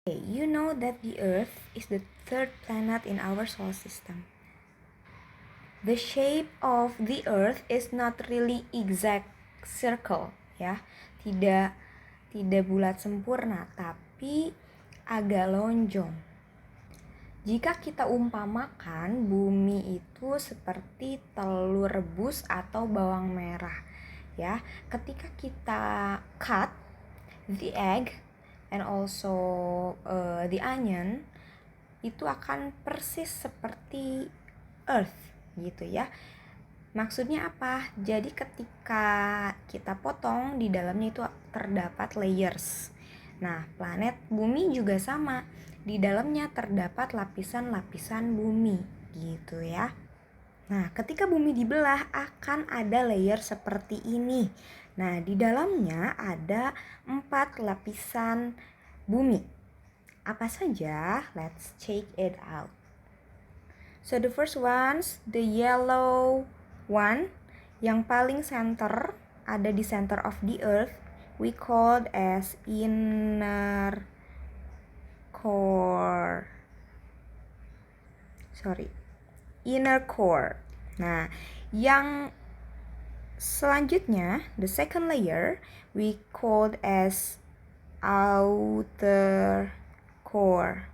You know that the Earth is the third planet in our solar system. The shape of the Earth is not really exact circle, ya. Tidak bulat sempurna, tapi agak lonjong. Jika kita umpamakan bumi itu seperti telur rebus atau bawang merah, ya. Ketika kita cut the egg and also the onion, itu akan persis seperti Earth gitu ya. Maksudnya apa? Jadi ketika kita potong, di dalamnya itu terdapat layers. Nah, planet bumi juga sama. Di dalamnya terdapat lapisan-lapisan bumi gitu ya. Nah, ketika bumi dibelah akan ada layer seperti ini. Nah, di dalamnya ada 4 lapisan bumi. Apa saja? Let's check it out. So the first one's the yellow one, yang paling center, ada di center of the earth, we called as inner core. Inner core. Nah, yang selanjutnya, the second layer, we called as outer core.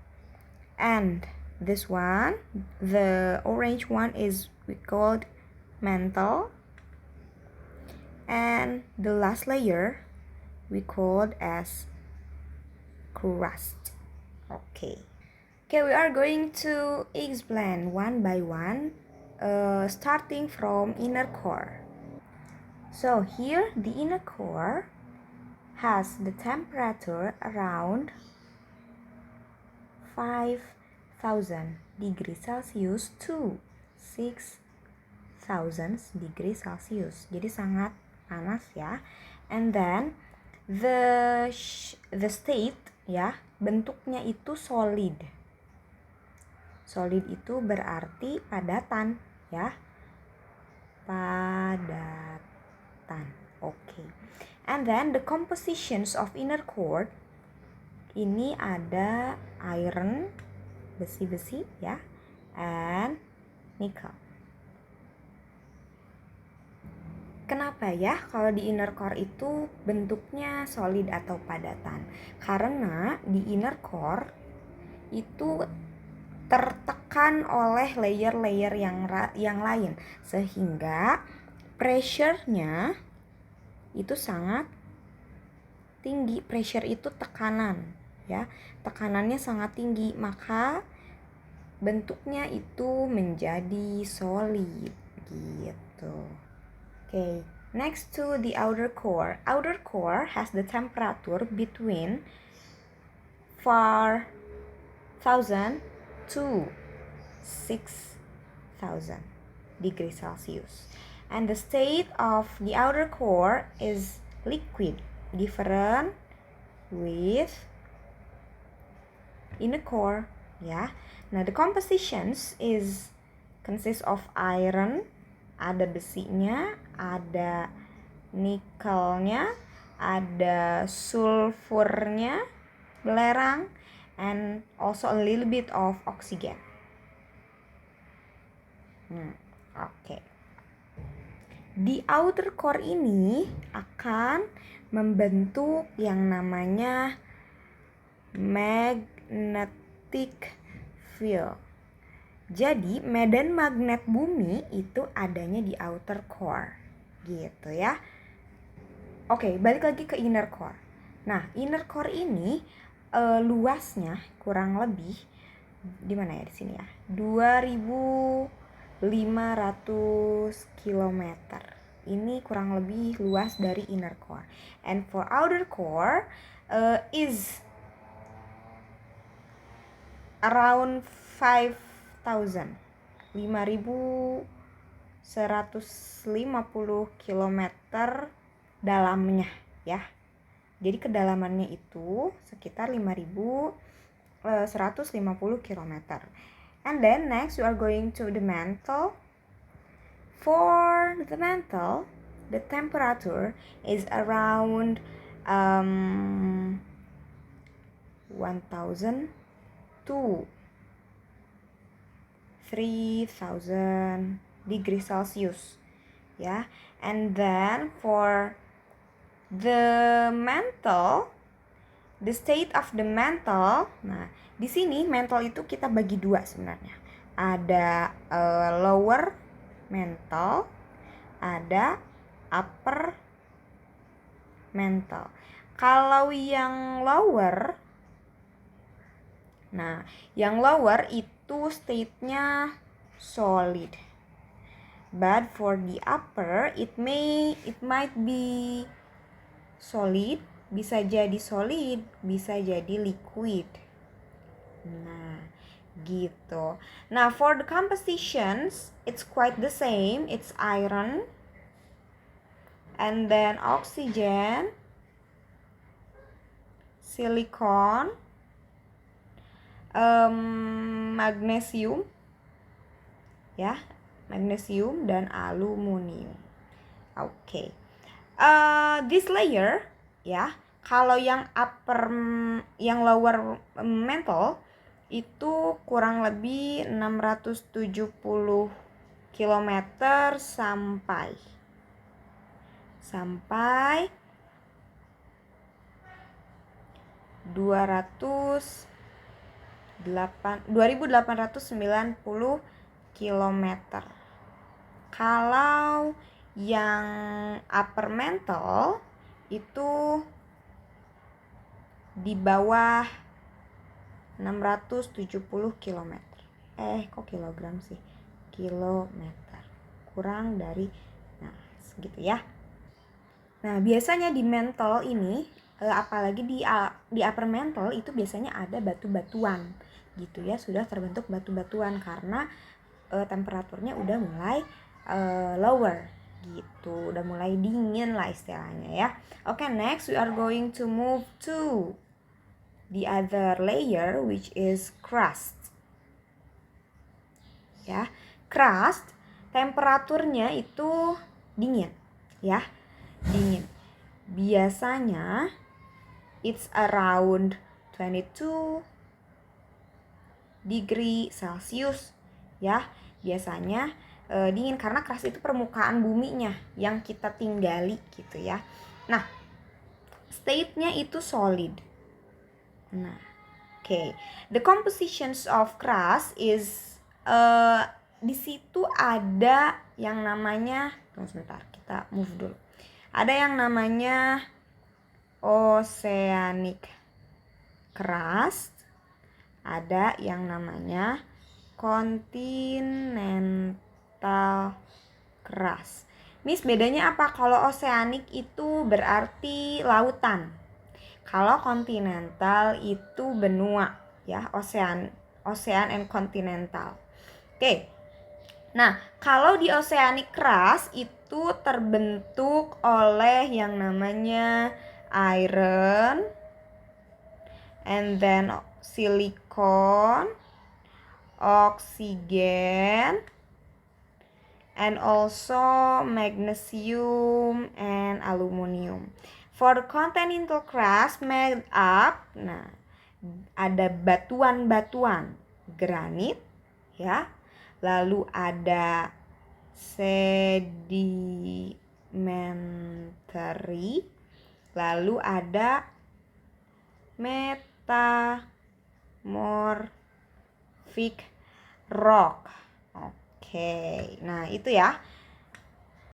And this one, the orange one, is we called mantle. And the last layer, we called as crust. Okay, we are going to explain one by one, starting from inner core. So here, the inner core has the temperature around 5,000 degrees Celsius to 6,000 degrees Celsius. Jadi sangat panas ya. And then the state ya, bentuknya itu solid. Solid itu berarti padatan ya. Padatan. Okay. And then the compositions of inner core, ini ada iron, besi-besi ya, and nickel. Kenapa ya kalau di inner core itu bentuknya solid atau padatan? Karena di inner core itu tertekan oleh layer-layer yang lain, sehingga pressure-nya itu sangat tinggi. Pressure itu tekanan ya, tekanannya sangat tinggi, maka bentuknya itu menjadi solid gitu. Okay, next to the outer core. Outer core has the temperature between 4,000 to 6,000 degrees Celsius. And the state of the outer core is liquid, different with inner core ya. Nah, the compositions consists of iron, ada besinya, ada nikelnya, ada sulfurnya, belerang, and also a little bit of oxygen. Okay. Di outer core ini akan membentuk yang namanya magnetic field. Jadi medan magnet bumi itu adanya di outer core gitu ya. Oke, balik lagi ke inner core. Nah, inner core ini luasnya kurang lebih di mana ya, di sini ya, 2.500 km. Ini kurang lebih luas dari inner core. And for outer core is around 5,150 km dalamnya ya. Jadi kedalamannya itu sekitar 5.150 km. And then next we are going to the mantle. For the mantle, the temperature is around 1000 to 3000 degrees Celsius, ya. And then for the mantle, the state of the mantle. Nah, di sini mantle itu kita bagi dua sebenarnya. Ada lower mantle, ada upper mantle. Kalau yang lower, nah, yang lower itu state-nya solid. But for the upper, it might be solid, bisa jadi solid, bisa jadi liquid. Nah, gitu. Nah, for the compositions, it's quite the same. It's iron, and then oxygen, silicon, magnesium, ya, magnesium dan aluminium. Oke. This layer, ya, kalau yang lower mantle itu kurang lebih 670 km sampai 2890 km. Kalau yang upper mantle itu di bawah 670 km. Kok kilogram sih? Kilometer. Kurang dari, nah, segitu ya. Nah, biasanya di mantle ini, apalagi di upper mantle itu biasanya ada batu-batuan gitu ya, sudah terbentuk batu-batuan karena temperaturnya udah mulai lower gitu, udah mulai dingin lah istilahnya ya. Oke, next we are going to move to the other layer, which is crust. Ya, crust temperaturnya itu dingin, ya, dingin. Biasanya it's around 22 degree Celsius, ya. Biasanya dingin karena crust itu permukaan buminya yang kita tinggali gitu ya. Nah, state-nya itu solid. Nah, oke. The compositions of crust is di situ ada yang namanya, tunggu sebentar, kita move dulu. Ada yang namanya oceanic crust, ada yang namanya continental crust. Miss, bedanya apa? Kalau oceanic itu berarti lautan. Kalau continental itu benua, ya, ocean and continental. Oke. Nah, kalau di oceanic crust itu terbentuk oleh yang namanya iron, and then silicon, oxygen, and also magnesium and aluminium. For the continental crust made up, nah, ada batuan-batuan granit, ya. Lalu ada sedimentary, lalu ada metamorphic rock. Oke, nah itu ya.